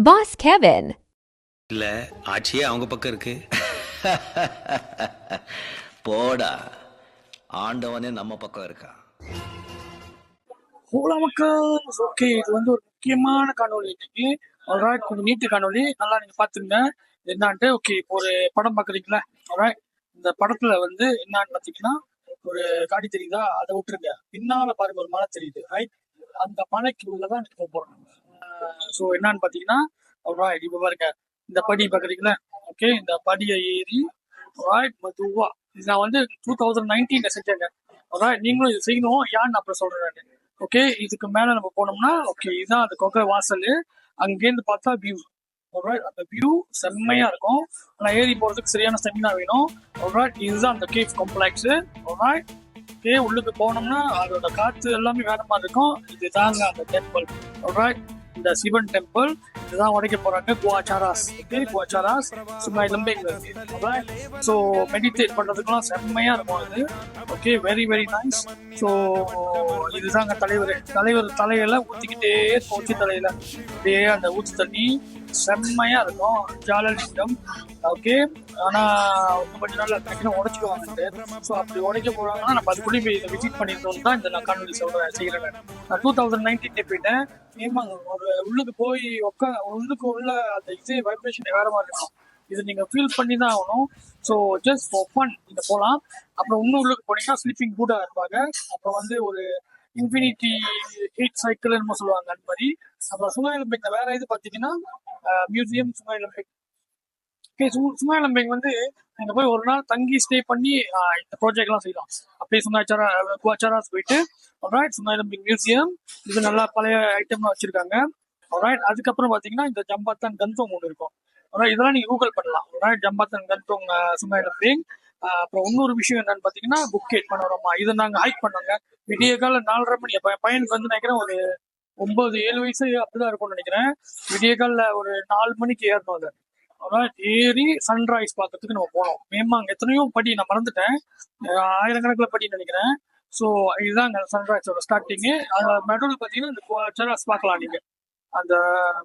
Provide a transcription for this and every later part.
Boss Kevin. இல்ல ஆட்சியே அவங்க பக்கம் இருக்கு. போடா, ஆண்டவனே நம்ம பக்கம் இருக்கா. ஹலோ மக்கள், ஓகே, இது வந்து ஒரு முக்கியமான காணொலி இன்னைக்கு. ஆல்ரைட், கொஞ்சம் நீட்டு காணொலி, நல்லா நீங்க பாத்துங்க என்னான்ட்டு. ஓகே, இப்போ ஒரு படம் பாக்குறீங்களா? ஆல்ரைட், இந்த படத்துல வந்து என்னன்னு பாத்தீங்கன்னா, ஒரு காடி தெரியுதா, அதை விட்டுருங்க. பின்னால பாருங்க, ஒரு மலை தெரியுது. ரைட், அந்த மலைக்கு உள்ளதான் போக போறோம். ஸோ என்னன்னு பாத்தீங்கன்னா, ஆல்ரைட், இப்ப பாருங்க, இந்த படி பாக்குறீங்களா? ஓகே, இந்த படியை ஏறி ஆல்ரைட் மெதுவா, இது நான் வந்து 2019 செஞ்சேங்க. ஆல்ரைட், நீங்களும் இது செய்யணும். ஏன்னு அப்புறம் சொல்றேன். ஓகே, இதுக்கு மேல நம்ம போனோம்னா, ஓகே, இதுதான் அந்த கொகை வாசல். அங்கேருந்து பார்த்தா வியூ. ஆல்ரைட், அந்த வியூ செம்மையா இருக்கும். ஆனா ஏறி போறதுக்கு சரியான ஸ்டெமினா வேணும். ஆல்ரைட், இதுதான் அந்த கேவ் காம்ப்ளெக்ஸ். ஆல்ரைட், ஓகே, உள்ளுக்கு போனோம்னா அதோட காத்து எல்லாமே வேற மாதிரி இருக்கும். இதுதாங்க அந்த டெம்பிள். ஆல்ரைட், இந்த சிவன் டெம்பிள் இதுதான் உடைக்க போறாங்க. குவாச்சாராஸ். ஓகே, குவாச்சாராஸ் சும்மா லம்பேங்க இருக்கு. ஸோ மெடிடேட் பண்றதுக்குலாம் செம்மையா இருக்கும் அது. Okay, very very nice. So இதுதாங்க தலைவர் தலையில ஊத்திக்கிட்டே ஊற்றி தலையில அப்படியே அந்த ஊத்து தண்ணி செம்மையா இருக்கும். ஜாலலிங்கம். ஓகே, ஆனா கொஞ்ச நாள் டக்குனு உடைச்சிடுவாங்க. ஸோ அப்படி உடைக்க போறாங்கன்னா நம்ம அதுக்குள்ளே போய் இதை விசிட் பண்ணிருந்தோம் தான் இந்த நான் காணொலி செய்யறேன். நான் 2019 போயிட்டேன். ஒரு உள்ளுக்கு போய் உள்ளுக்கு உள்ள அந்த இதே வைப்ரேஷன் வேற மாதிரி இருக்கும். இது நீங்க ஃபீல் பண்ணி தான் ஆகணும். ஸோ ஜஸ்ட் ஃபார் ஃபன் நீங்க போகலாம். அப்புறம் இன்னும் உள்ளுக்கு போனீங்கன்னா ஸ்லீப்பிங் கூட இருப்பாங்க. அப்புறம் வந்து ஒரு இன்ஃபினிட்டி 8 சைக்கிள் என்னமோ சொல்லுவாங்க அந்த மாதிரி. அப்புறம் சுமையலம்பேக் வேற இது பார்த்தீங்கன்னா மியூசியம் சுமையலம்பேக். ஓகே, சுமையலம்பேக் வந்து அங்கே போய் ஒரு நாள் தங்கி ஸ்டே பண்ணி இந்த ப்ராஜெக்ட்லாம் செய்யலாம். அப்படியே குவாச்சாராஸ் போயிட்டு ஆல்ரைட், சுமையலம்பேக் மியூசியம் இது நல்லா பழைய ஐட்டம்லாம் வச்சிருக்காங்க. ஆல்ரைட், அதுக்கப்புறம் பார்த்தீங்கன்னா இந்த ஜம்பாத்தான் கந்தோங் ஒன்று இருக்கும். ஆல்ரைட், இதெல்லாம் நீங்க கூகுள் பண்ணலாம். ஆல்ரைட், ஜம்பாத்தான் கந்தோங் சுமையலம்பேக். அப்புறம் இன்னொரு விஷயம் என்னன்னு பார்த்தீங்கன்னா புக்கெட் பனோரமா. இதை நாங்கள் ஹைக் பண்ணோங்க. விடிய கால 4:30 மணி. அப்போ என் பையனுக்கு வந்து நினைக்கிறேன் ஒரு 9-7 வயசு அப்படிதான் இருக்கும்னு நினைக்கிறேன். விடிய காலில் ஒரு 4 மணிக்கு ஏறணும் அதை. அதான் ஏறி சன்ரைஸ் பார்க்கறதுக்கு நம்ம போனோம். மேமா அங்கே எத்தனையோ படி நான் மறந்துட்டேன். ஆயிரக்கணக்கில் படின்னு நினைக்கிறேன். ஸோ இதுதான் சன்ரைஸோட ஸ்டார்டிங்கு. நடுவில் பார்த்தீங்கன்னா இந்த குவாச்சராஸ் பார்க்கலாம் நீங்க. அந்த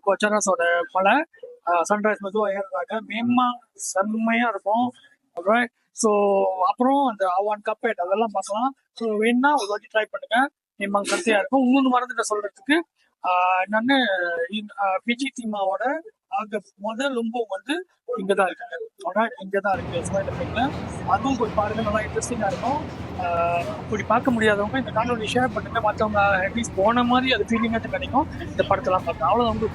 குவாச்சராஸோட மலை சன்ரைஸ் மெதுவாக ஏறுறாங்க. மேமா செம்மையா இருக்கும். அப்புறம் ஸோ அப்புறம் அந்த அவான் கப்பேட் அதெல்லாம் பார்க்கலாம். ஸோ வேணா ஒரு வாட்டி ட்ரை பண்ணுங்க. மேமா சத்தையா இருக்கும். இன்னொன்று மறந்துட்ட சொல்றதுக்கு என்னன்னு பிஜி தீமாவோட முதல் ரொம்ப வந்து இங்கதான் இருக்காங்க. இங்கதான் இருக்கு சுமையலம்பேக்ல. அதுவும் போய் பாருங்க, நல்லா இன்ட்ரெஸ்டிங்கா இருக்கும். அப்படி பார்க்க முடியாதவங்க இந்த காணொலி ஷேர் பண்ணுங்க. மற்றவங்க அட்லீஸ்ட் போன மாதிரி அது ஃபீலிங்காக கிடைக்கும். இந்த படத்தெல்லாம் பார்த்து அவ்வளோ வந்து